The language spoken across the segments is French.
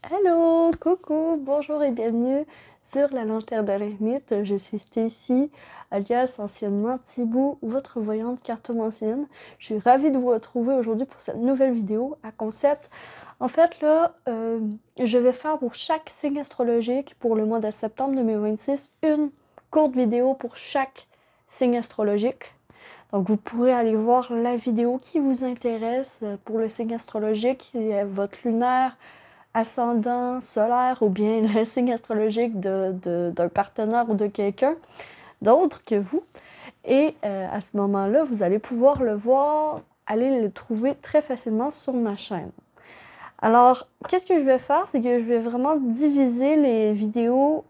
Hello, coucou, bonjour et bienvenue sur la lanterne de l'ermite. Je suis Stacy, alias anciennement Thibaut, votre voyante cartomancienne. Je suis ravie de vous retrouver aujourd'hui pour cette nouvelle vidéo à concept. En fait, là, je vais faire pour chaque signe astrologique pour le mois de septembre 2026 une courte vidéo pour chaque signe astrologique. Donc, vous pourrez aller voir la vidéo qui vous intéresse pour le signe astrologique, votre lunaire, ascendant solaire ou bien le signe astrologique d'un partenaire ou de quelqu'un d'autre que vous. Et à ce moment-là, vous allez pouvoir le voir, aller le trouver très facilement sur ma chaîne. Alors, qu'est-ce que je vais faire? C'est que je vais vraiment diviser les vidéos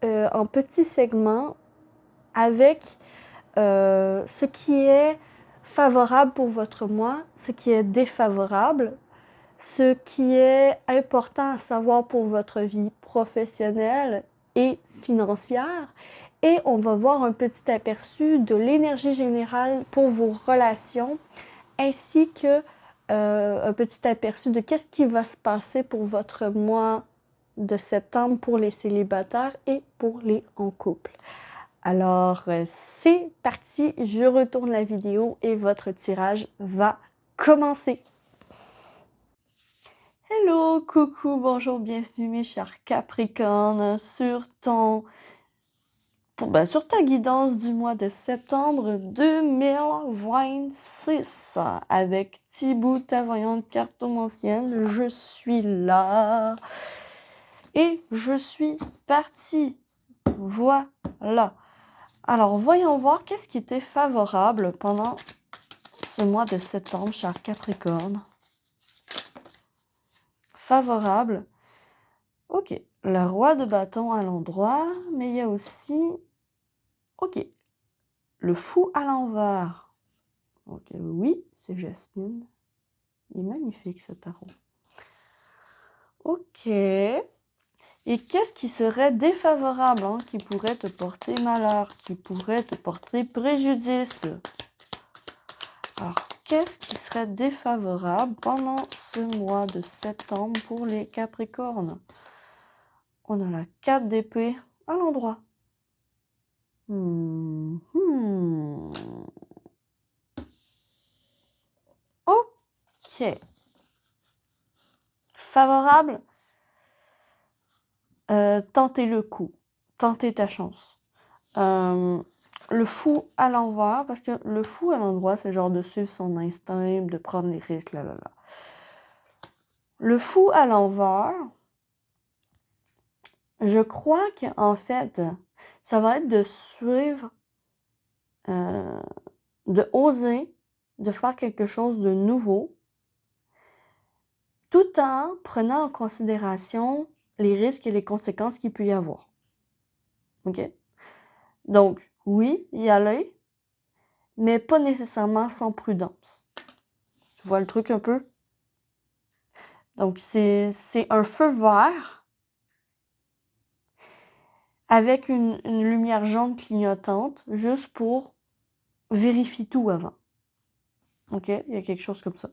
en petits segments avec ce qui est favorable pour votre mois, ce qui est défavorable, ce qui est important à savoir pour votre vie professionnelle et financière. Et on va voir un petit aperçu de l'énergie générale pour vos relations, ainsi que un petit aperçu de qu'est-ce qui va se passer pour votre mois de septembre pour les célibataires et pour les en couple. Alors, c'est parti, je retourne la vidéo et votre tirage va commencer. Hello, coucou, bonjour, bienvenue mes chers Capricornes sur sur ta guidance du mois de septembre 2026 avec Thibaut, ta voyante cartomancienne. Je suis là et je suis partie. Voilà. Alors, voyons voir qu'est-ce qui était favorable pendant ce mois de septembre, chers Capricornes. Favorable. Ok, le roi de bâton à l'endroit, mais il y a aussi, ok, le fou à l'envers. Ok, oui, c'est Jasmine. Il est magnifique ce tarot. Ok. Et qu'est-ce qui serait défavorable, hein, qui pourrait te porter malheur, qui pourrait te porter préjudice? Alors, qu'est-ce qui serait défavorable pendant ce mois de septembre pour les Capricornes? On a la 4 d'épée à l'endroit. Ok. Favorable, tentez le coup. Tentez ta chance. Le fou à l'envers, parce que le fou à l'endroit, c'est genre de suivre son instinct, de prendre les risques, là. Le fou à l'envers, je crois qu'en fait, ça va être de suivre, de oser, de faire quelque chose de nouveau, tout en prenant en considération les risques et les conséquences qu'il peut y avoir. OK? Donc, oui, y aller, mais pas nécessairement sans prudence. Tu vois le truc un peu? Donc, c'est un feu vert avec une lumière jaune clignotante, juste pour vérifier tout avant. OK? Il y a quelque chose comme ça.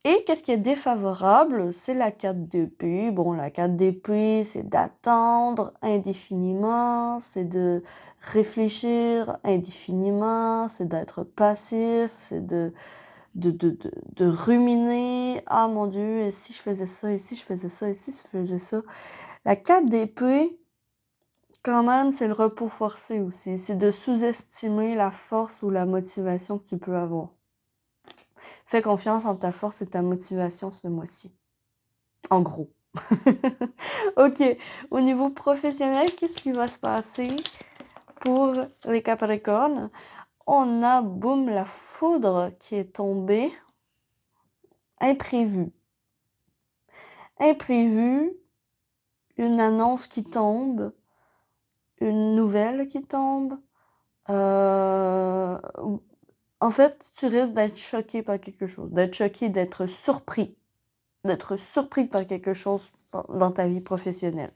Et qu'est-ce qui est défavorable? C'est la 4 d'épée. Bon, la 4 d'épée, c'est d'attendre indéfiniment, c'est de réfléchir indéfiniment, c'est d'être passif, c'est de ruminer. Ah mon Dieu, et si je faisais ça, et si je faisais ça, et si je faisais ça. La 4 d'épée, quand même, c'est le repos forcé aussi. C'est de sous-estimer la force ou la motivation que tu peux avoir. Fais confiance en ta force et ta motivation ce mois-ci. En gros. Ok, au niveau professionnel, qu'est-ce qui va se passer pour les Capricornes? On a, boum, la foudre qui est tombée. Imprévu. Imprévu, une annonce qui tombe, une nouvelle qui tombe. En fait, tu risques d'être choqué par quelque chose, d'être choqué, d'être surpris par quelque chose dans ta vie professionnelle.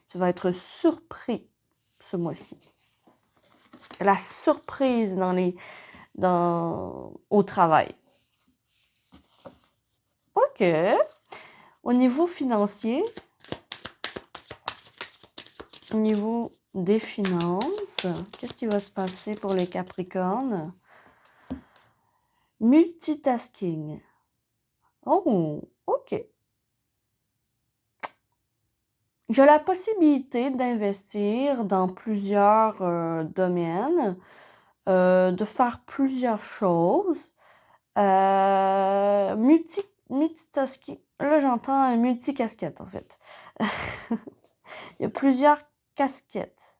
Tu vas être surpris ce mois-ci. La surprise au travail. Ok. Au niveau financier, au niveau des finances, qu'est-ce qui va se passer pour les Capricornes? Multitasking. Oh, ok. Il y a la possibilité d'investir dans plusieurs domaines, de faire plusieurs choses. Multitasking. Là, j'entends un multicasquette, en fait. Il y a plusieurs casquettes.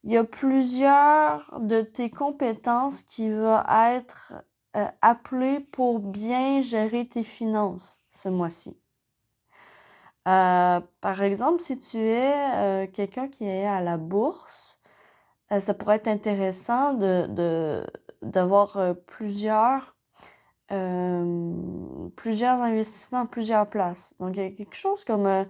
Il y a plusieurs de tes compétences qui vont être appelées pour bien gérer tes finances ce mois-ci. Par exemple, si tu es quelqu'un qui est à la bourse, ça pourrait être intéressant d'avoir plusieurs investissements à plusieurs places. Donc, il y a quelque chose comme un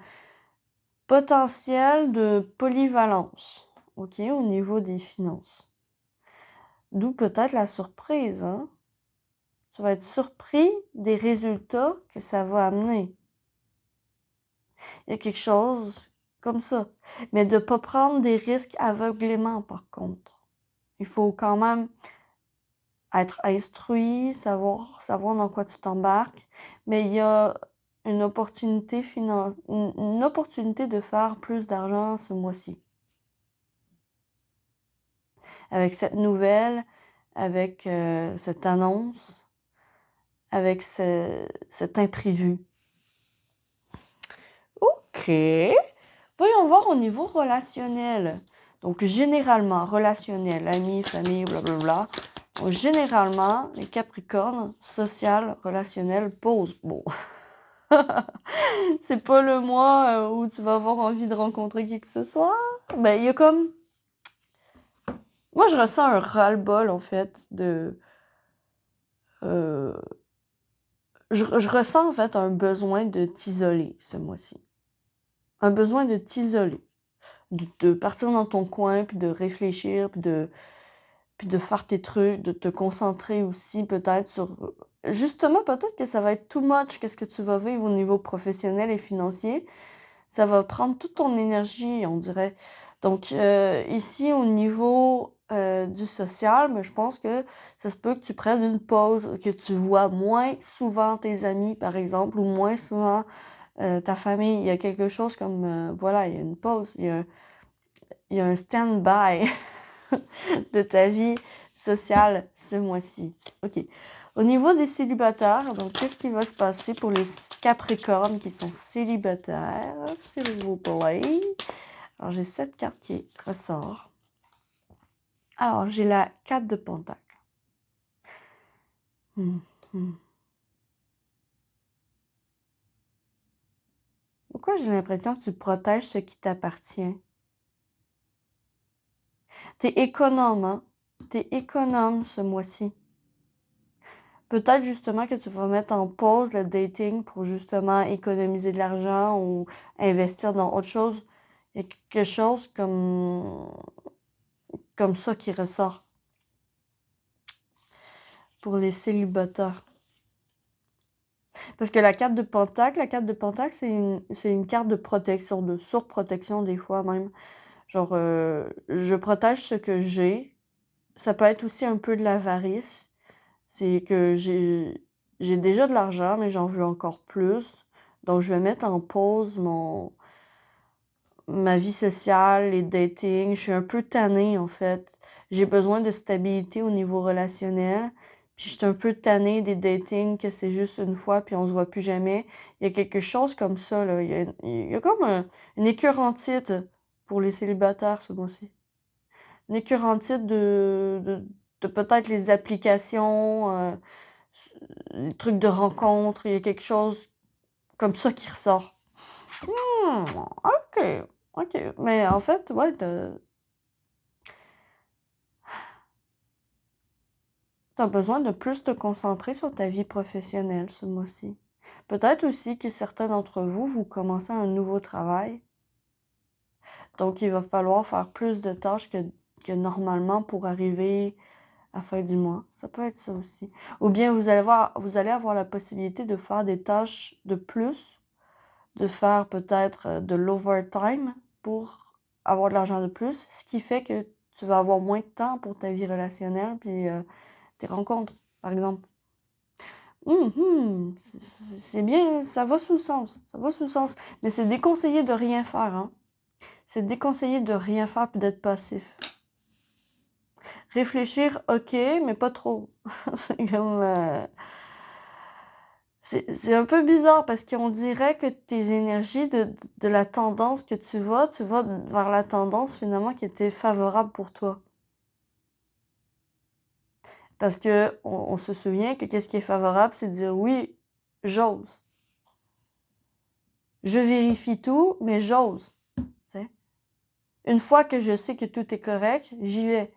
potentiel de polyvalence, ok, au niveau des finances. D'où peut-être la surprise, hein? Tu vas être surpris des résultats que ça va amener. Il y a quelque chose comme ça. Mais de ne pas prendre des risques aveuglément, par contre. Il faut quand même être instruit, savoir dans quoi tu t'embarques. Mais il y a une opportunité une opportunité de faire plus d'argent ce mois-ci. Avec cette nouvelle, avec cette annonce, avec cet imprévu. Ok. Voyons voir au niveau relationnel. Donc, généralement, relationnel, amis, famille, blablabla. Donc, généralement, les Capricornes, social, relationnel, pause. Bon. C'est pas le mois où tu vas avoir envie de rencontrer qui que ce soit. Ben, il y a comme... Moi, je ressens un ras-le-bol, en fait, de... Je ressens, en fait, un besoin de t'isoler ce mois-ci. Un besoin de t'isoler. De partir dans ton coin, puis de réfléchir, puis de faire tes trucs, de te concentrer aussi peut-être sur... Justement, peut-être que ça va être too much, qu'est-ce que tu vas vivre au niveau professionnel et financier. Ça va prendre toute ton énergie, on dirait. Donc, ici, au niveau du social, mais je pense que ça se peut que tu prennes une pause, que tu vois moins souvent tes amis, par exemple, ou moins souvent ta famille. Il y a quelque chose comme... voilà, il y a une pause, il y a un stand-by de ta vie sociale ce mois-ci. OK. Au niveau des célibataires, donc qu'est-ce qui va se passer pour les Capricornes qui sont célibataires, s'il vous plaît? Alors, j'ai 7 cartes qui ressortent. Alors, j'ai la 4 de Pentacle. Pourquoi j'ai l'impression que tu protèges ce qui t'appartient? T'es économe, hein? T'es économe ce mois-ci. Peut-être justement que tu vas mettre en pause le dating pour justement économiser de l'argent ou investir dans autre chose. Il y a quelque chose comme ça qui ressort pour les célibataires. Parce que la carte de Pentacle, c'est une carte de protection, de surprotection des fois même. Genre, je protège ce que j'ai. Ça peut être aussi un peu de l'avarice. C'est que j'ai déjà de l'argent, mais j'en veux encore plus. Donc, je vais mettre en pause ma vie sociale, les datings. Je suis un peu tannée, en fait. J'ai besoin de stabilité au niveau relationnel. Puis, je suis un peu tannée des datings que c'est juste une fois, puis on se voit plus jamais. Il y a quelque chose comme ça, là. Il y a comme une écœurantite pour les célibataires, ce mois-ci. Une écœurantite de peut-être les applications, les trucs de rencontre, il y a quelque chose comme ça qui ressort. Ok, ok. Mais en fait, ouais, t'as besoin de plus te concentrer sur ta vie professionnelle ce mois-ci. Peut-être aussi que certains d'entre vous, vous commencez un nouveau travail. Donc, il va falloir faire plus de tâches que normalement pour arriver à la fin du mois. Ça peut être ça aussi. Ou bien vous allez avoir la possibilité de faire des tâches de plus, de faire peut-être de l'overtime pour avoir de l'argent de plus, ce qui fait que tu vas avoir moins de temps pour ta vie relationnelle puis tes rencontres, par exemple. C'est bien, ça va sous le sens, ça va sous le sens. Mais c'est déconseillé de rien faire, hein. C'est déconseillé de rien faire puis d'être passif. Réfléchir, ok, mais pas trop. C'est comme... c'est un peu bizarre parce qu'on dirait que tes énergies de la tendance que tu vas vers la tendance finalement qui était favorable pour toi. Parce que on se souvient que qu'est-ce qui est favorable, c'est de dire oui, j'ose. Je vérifie tout, mais j'ose. T'sais. Une fois que je sais que tout est correct, j'y vais.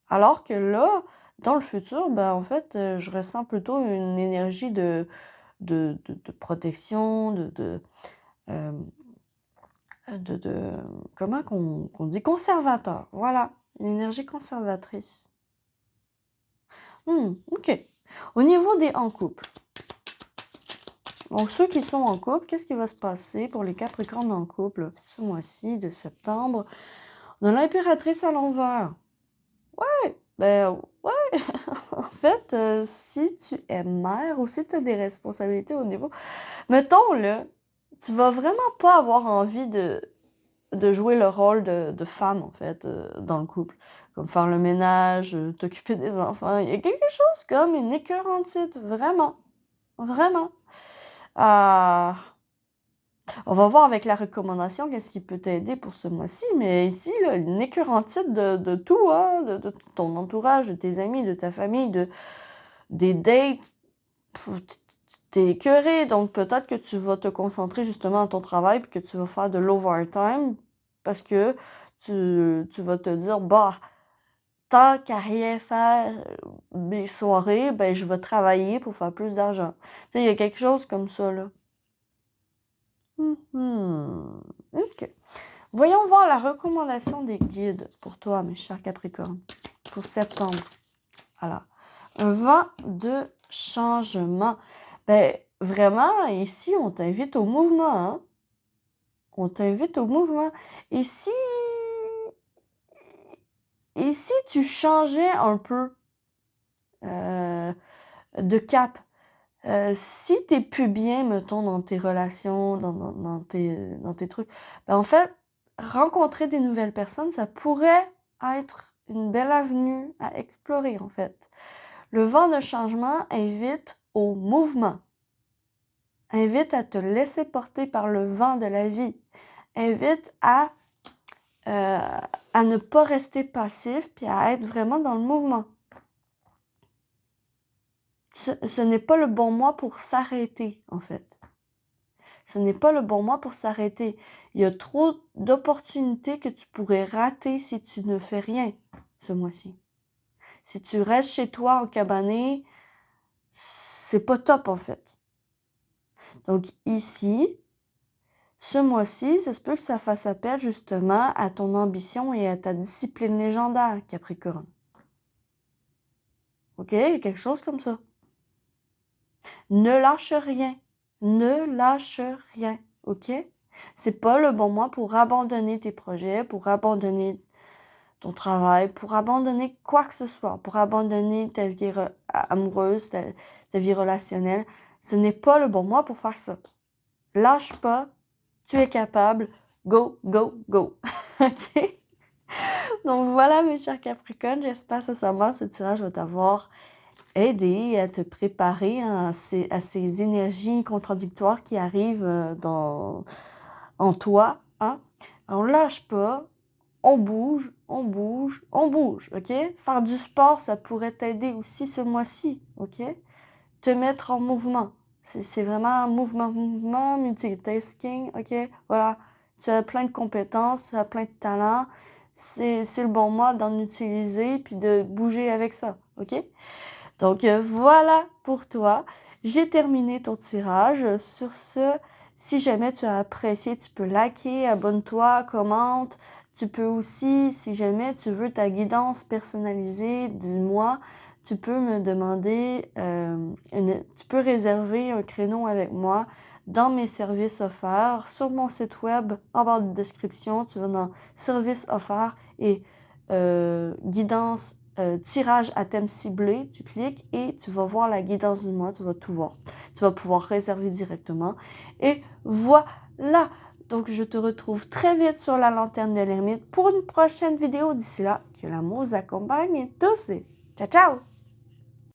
Alors que là, dans le futur, ben en fait, je ressens plutôt une énergie de protection, euh, comment qu'on dit conservateur. Voilà, une énergie conservatrice. Ok. Au niveau des en couple. Donc, ceux qui sont en couple, qu'est-ce qui va se passer pour les Capricornes en couple ce mois-ci de septembre? On a l'impératrice à l'envers. Ouais, ben ouais. En fait, si tu es mère ou si tu as des responsabilités au niveau... Mettons, là, tu vas vraiment pas avoir envie de jouer le rôle de femme, en fait, dans le couple. Comme faire le ménage, t'occuper des enfants. Il y a quelque chose comme une écœurantite, vraiment. Vraiment. On va voir avec la recommandation qu'est-ce qui peut t'aider pour ce mois-ci, mais ici, là, une écœurantite de tout, hein, de ton entourage, de tes amis, de ta famille, des dates. T'es écœuré, donc peut-être que tu vas te concentrer justement à ton travail puis que tu vas faire de l'overtime parce que tu vas te dire, bah, tant qu'à rien faire mes soirées, ben je vais travailler pour faire plus d'argent. Tu sais, il y a quelque chose comme ça, là. Ok. Voyons voir la recommandation des guides pour toi, mes chers Capricornes, pour septembre. Alors, un vent de changement. Ben, vraiment, ici, on t'invite au mouvement, hein? On t'invite au mouvement. Et si tu changeais un peu de cap, si t'es plus bien, mettons, dans tes relations, dans tes trucs, ben en fait, rencontrer des nouvelles personnes, ça pourrait être une belle avenue à explorer, en fait. Le vent de changement invite au mouvement. Invite à te laisser porter par le vent de la vie. Invite à ne pas rester passif puis à être vraiment dans le mouvement. Ce n'est pas le bon mois pour s'arrêter, en fait. Ce n'est pas le bon mois pour s'arrêter. Il y a trop d'opportunités que tu pourrais rater si tu ne fais rien ce mois-ci. Si tu restes chez toi en cabané, c'est pas top, en fait. Donc ici, ce mois-ci, ça se peut que ça fasse appel justement à ton ambition et à ta discipline légendaire, Capricorne. Ok? Quelque chose comme ça. Ne lâche rien. Ne lâche rien. Ok? C'est pas le bon mois pour abandonner tes projets, pour abandonner ton travail, pour abandonner quoi que ce soit, pour abandonner ta vie amoureuse, ta vie relationnelle. Ce n'est pas le bon mois pour faire ça. Lâche pas. Tu es capable. Go, go, go. Ok? Donc voilà, mes chers Capricornes, j'espère sincèrement que ce tirage va t'avoir aidé à te préparer à ces énergies contradictoires qui arrivent en toi. Hein? On lâche pas, on bouge, on bouge, on bouge. Ok? Faire du sport, ça pourrait t'aider aussi ce mois-ci. Ok? Te mettre en mouvement. C'est vraiment un mouvement, multitasking. Ok? Voilà. Tu as plein de compétences, tu as plein de talents. C'est le bon mois d'en utiliser puis de bouger avec ça, ok? Donc voilà pour toi. J'ai terminé ton tirage. Sur ce, si jamais tu as apprécié, tu peux liker, abonne-toi, commente. Tu peux aussi, si jamais tu veux ta guidance personnalisée du mois, tu peux me demander, tu peux réserver un créneau avec moi dans mes services offerts sur mon site web. En barre de description, tu vas dans services offerts et guidance, tirage à thème ciblé. Tu cliques et tu vas voir la guidance du mois, tu vas tout voir. Tu vas pouvoir réserver directement et voilà! Donc, je te retrouve très vite sur la lanterne de l'ermite pour une prochaine vidéo. D'ici là, que l'amour vous accompagne tous et ciao, ciao!